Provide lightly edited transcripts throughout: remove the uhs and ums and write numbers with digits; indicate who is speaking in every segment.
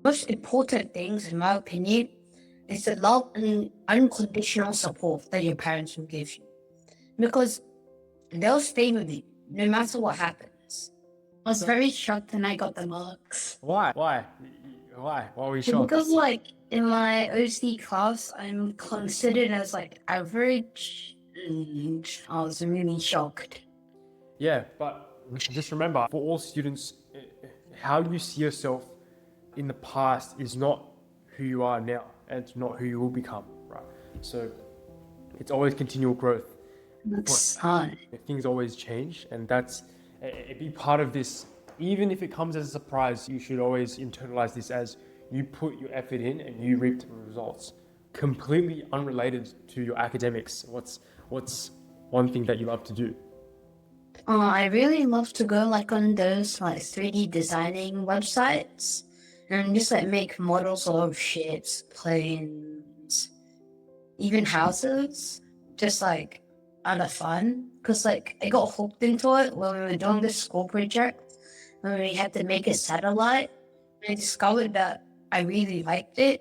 Speaker 1: Most important things, in my opinion, is the love and unconditional support that your parents will give you. Because they'll stay with you no matter what happens. I was very shocked when I got the marks.
Speaker 2: Why? Why were you shocked?
Speaker 1: Because in my OC class, I'm considered as average, and I was really shocked.
Speaker 2: Yeah, but just remember, for all students, how you see yourself in the past is not who you are now, and it's not who you will become, right? So it's always continual growth.
Speaker 1: That's hard.
Speaker 2: Things always change, and that's a big part of this. Even if it comes as a surprise, you should always internalize this as you put your effort in and you reap the results. Completely unrelated to your academics. What's one thing that you love to do?
Speaker 1: I really love to go on those 3D designing websites and just make models of ships, planes, even houses, just out of fun. Because I got hooked into it when we were doing this school project, when we had to make a satellite. I discovered that I really liked it,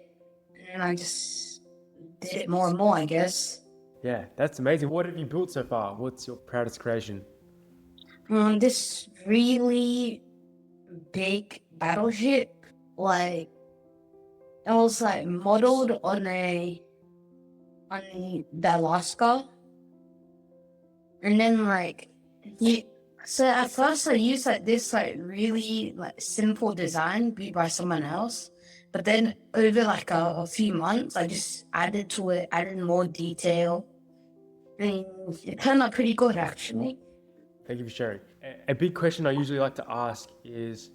Speaker 1: and I just did it more and more, I guess.
Speaker 2: Yeah, that's amazing. What have you built so far? What's your proudest creation?
Speaker 1: This really big battleship, it was modeled on the Alaska, and then so at first I used this really simple design built by someone else, but then over a few months I just added to it, added more detail, and it turned out pretty good actually.
Speaker 2: Thank you for sharing. A big question I usually like to ask is,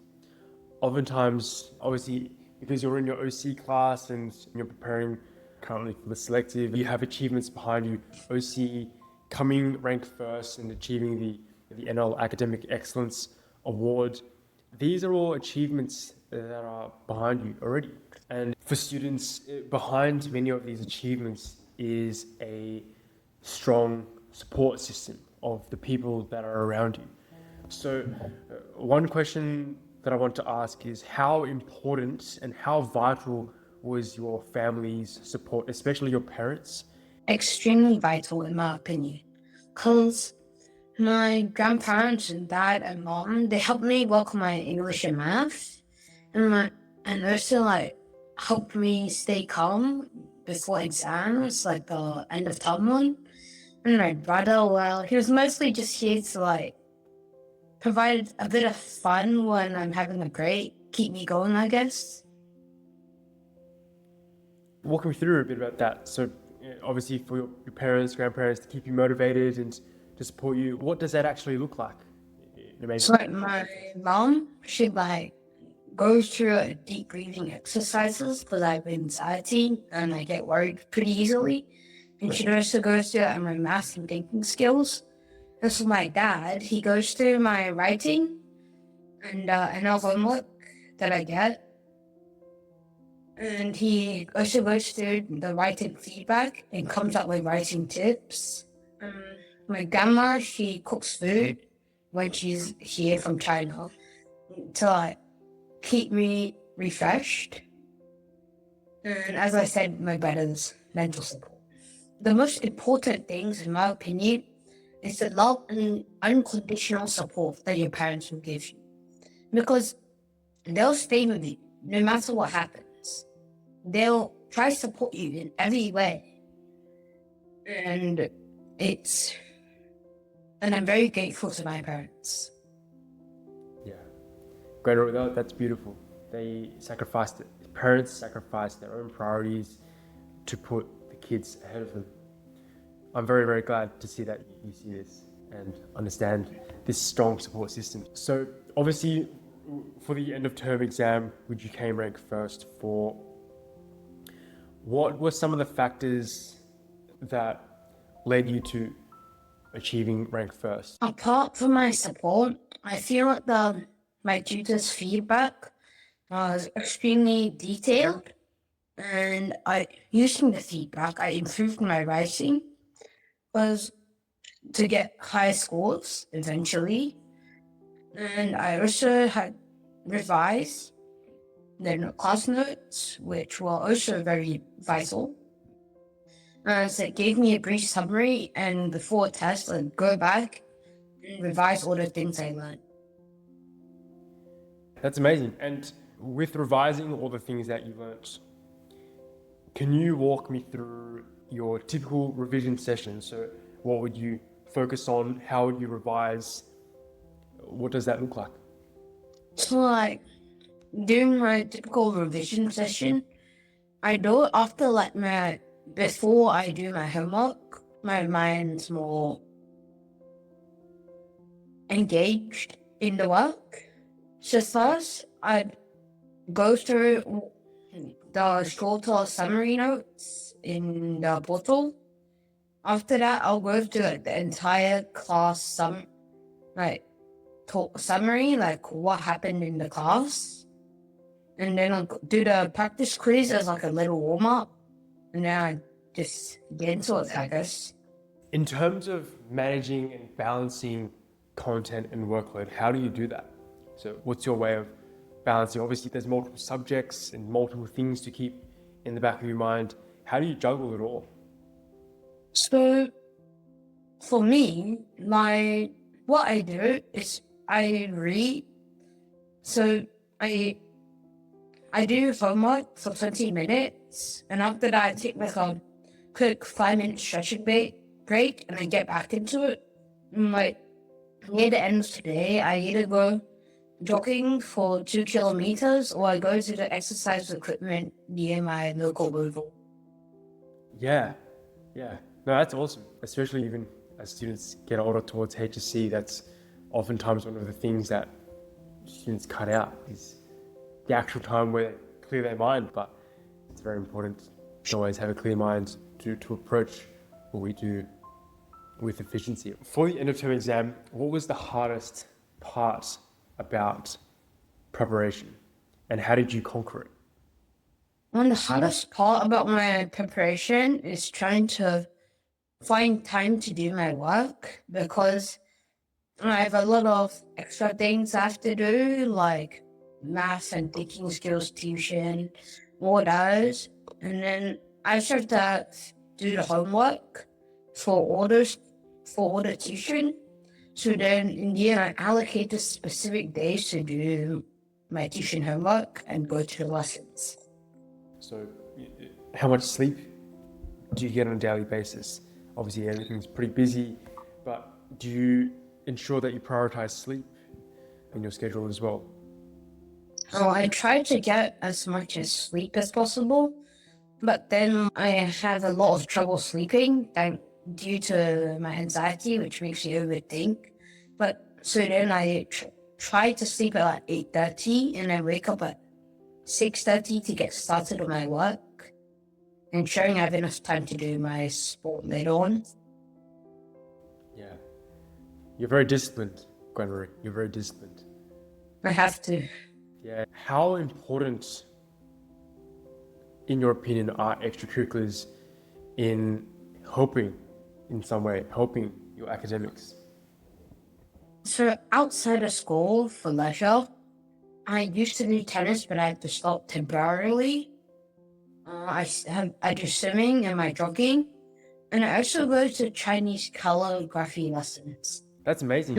Speaker 2: oftentimes, obviously, because you're in your OC class and you're preparing currently for the selective, you have achievements behind you. OC coming ranked first and achieving the NL Academic Excellence Award. These are all achievements that are behind you already. And for students, behind many of these achievements is a strong support system of the people that are around you. So one question that I want to ask is, how important and how vital was your family's support, especially your parents?
Speaker 1: Extremely vital in my opinion, because my grandparents and dad and mom, they helped me work on my English and math, and also helped me stay calm before exams, the end of term one. And my brother, well, he was mostly just here to provide a bit of fun when I'm having a break, keep me going, I guess.
Speaker 2: Walk me through a bit about that. So obviously for your parents, grandparents to keep you motivated and to support you, what does that actually look like?
Speaker 1: So my mom, she'd go through deep breathing exercises because I have anxiety and I get worried pretty easily. And she'd also go through my math and thinking skills. And so my dad, he goes through my writing and our homework that I get. And he also goes through the writing feedback and comes up with writing tips. My grandma, she cooks food when she's here from China to keep me refreshed. And as I said, my brother's mental support. The most important things, in my opinion, is the love and unconditional support that your parents will give you. Because they'll stay with you no matter what happens. They'll try to support you in every way. And I'm very grateful to my parents.
Speaker 2: Yeah, Guan Rui, that's beautiful. Parents sacrificed their own priorities to put the kids ahead of them. I'm very, very glad to see that you see this and understand this strong support system. So obviously for the end of term exam, which you came ranked first for, what were some of the factors that led you to achieving rank first?
Speaker 1: Apart from my support, I feel like my tutor's feedback was extremely detailed, and using the feedback, I improved my writing, was to get high scores eventually, and I also had revised then class notes, which were also very vital. So it gave me a brief summary, and before a test, I'd go back and revise all the things I learned.
Speaker 2: That's amazing. And with revising all the things that you learnt, can you walk me through your typical revision session? So what would you focus on? How would you revise? What does that look like?
Speaker 1: So like during my typical revision session, I do it after before I do my homework. My mind's more engaged in the work. So first, I'd go through the shorter summary notes in the portal. After that, I'll go through the entire class summary, like what happened in the class. And then I'll do the practice quiz as like a little warm up. And then I just get into it, I guess.
Speaker 2: In terms of managing and balancing content and workload, how do you do that? So what's your way of balancing? Obviously, there's multiple subjects and multiple things to keep in the back of your mind. How do you juggle it all?
Speaker 1: So for me, what I do is I read. So I do homework for 20 minutes, and after that I take like a quick 5-minute stretching break and I get back into it. And near the end of today, I either go jogging for 2 kilometers or I go to the exercise equipment near my local oval.
Speaker 2: Yeah. No, that's awesome. Especially even as students get older towards HSC, that's oftentimes one of the things that students cut out is the actual time where they clear their mind. But it's very important to always have a clear mind to approach what we do with efficiency. For the end of term exam, what was the hardest part about preparation and how did you conquer it?
Speaker 1: One of the hardest part about my preparation is trying to find time to do my work, because I have a lot of extra things I have to do, like math and thinking skills tuition, all those. And then I start to do the homework for all the tuition. So then in the end, I allocated specific days to do my tuition homework and go to the lessons.
Speaker 2: So how much sleep do you get on a daily basis? Obviously everything's pretty busy, but do you ensure that you prioritize sleep in your schedule as well?
Speaker 1: So I try to get as much as sleep as possible, but then I have a lot of trouble sleeping due to my anxiety, which makes me overthink. But so then I try to sleep at like 8:30 and I wake up at 6:30 to get started on my work, ensuring I have enough time to do my sport later on.
Speaker 2: Yeah. You're very disciplined, Guan Rui. You're very disciplined.
Speaker 1: I have to.
Speaker 2: Yeah. How important, in your opinion, are extracurriculars in helping your academics?
Speaker 1: So outside of school for leisure, I used to do tennis, but I had to stop temporarily. I do swimming and my jogging, and I also go to Chinese calligraphy lessons.
Speaker 2: That's amazing.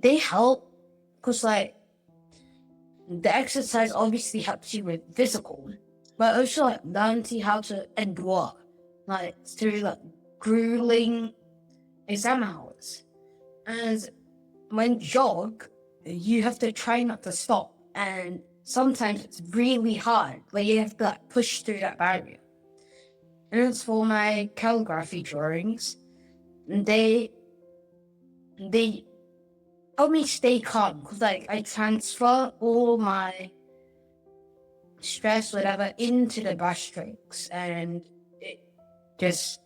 Speaker 1: They help because the exercise obviously helps you with physical, but also learning how to endure, through grueling exam hours. And when jog, you have to try not to stop, and sometimes it's really hard, but you have to push through that barrier. And as for my calligraphy drawings, they help me stay calm, because I transfer all my stress, whatever, into the brush strokes, and it just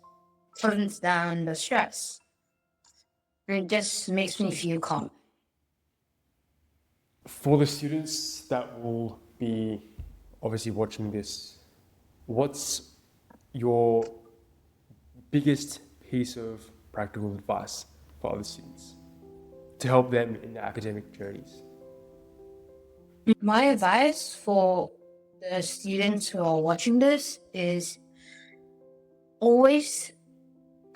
Speaker 1: tones down the stress. And it just makes me feel calm.
Speaker 2: For the students that will be obviously watching this, what's your biggest piece of practical advice for other students to help them in their academic journeys?
Speaker 1: My advice for the students who are watching this is always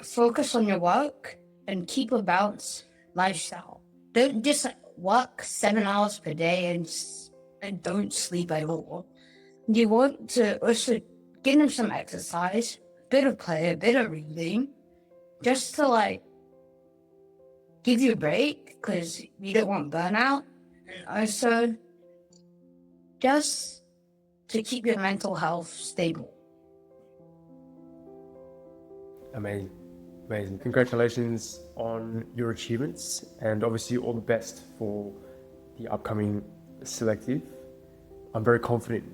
Speaker 1: focus on your work and keep a balanced lifestyle. Don't just work 7 hours per day and don't sleep at all. You want to also get in some exercise, bit of play, a bit of reading, just to give you a break because you don't want burnout, and also just to keep your mental health stable.
Speaker 2: Amazing. Amazing. Congratulations on your achievements, and obviously all the best for the upcoming selective. I'm very confident